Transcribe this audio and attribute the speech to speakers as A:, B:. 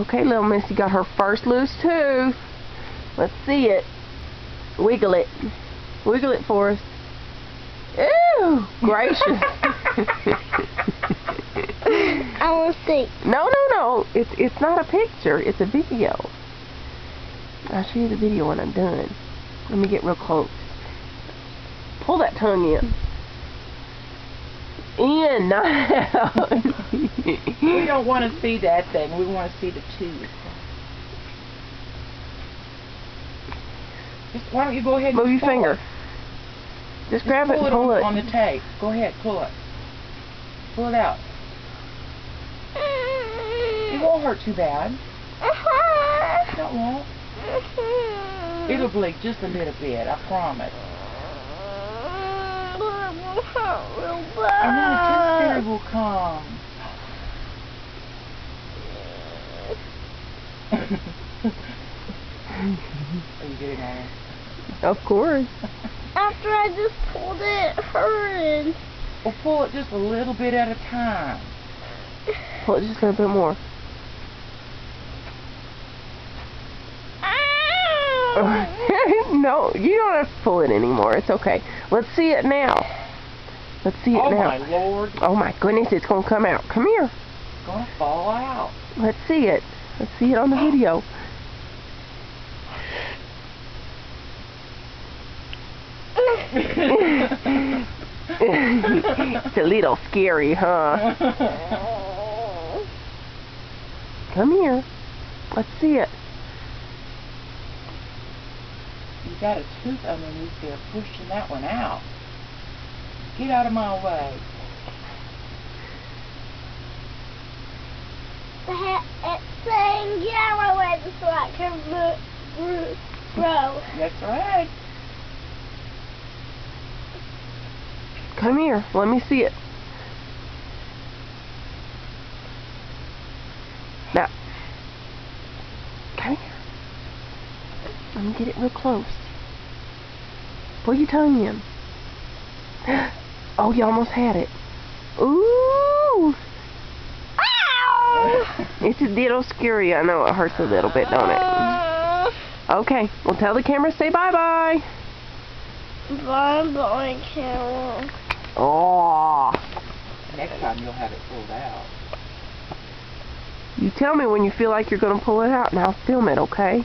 A: Okay, little Missy got her first loose tooth. Let's see it. Wiggle it. Wiggle it for us. Ew! Gracious.
B: I want to see.
A: No. It's not a picture. It's a video. I'll show you the video when I'm done. Let me get real close. Pull that tongue in. In, not out.
C: We don't want to see that thing. We want to see the tooth. Just, why don't you go ahead and
A: Move your
C: pull
A: finger.
C: it?
A: Just grab it and
C: on,
A: pull it.
C: on the tape. Go ahead, pull it. Pull it out. It won't hurt too bad. It won't. It'll bleed just a little bit, I promise. And then the tooth fairy will come. Are you getting on it?
A: Of course.
B: After I just pulled it, it hurted.
C: Well, pull it just a little bit at a time.
A: Pull it just a little bit more. No, you don't have to pull it anymore. It's okay. Let's see it now. Let's see it
C: Oh
A: now.
C: my Lord.
A: Oh my goodness, it's going to come out. Come here.
C: It's going to fall out.
A: Let's see it. Let's see it on the video. It's a little scary, huh? Come here. Let's see it.
C: You got a tooth underneath there pushing that one out. Get out of my way.
B: It's saying get out of my way so I can grow.
C: That's right.
A: Come here. Let me see it. Now. Come here. Let me get it real close. Pull your tongue in. Oh, you almost had it. Ooh!
B: Ow!
A: It's a little scary. I know it hurts a little bit, don't it? Okay. Well, tell the camera, say bye-bye.
B: Bye-bye, Carol.
A: Oh.
C: Next time you'll have it pulled out.
A: You tell me when you feel like you're going to pull it out, and I'll film it, okay?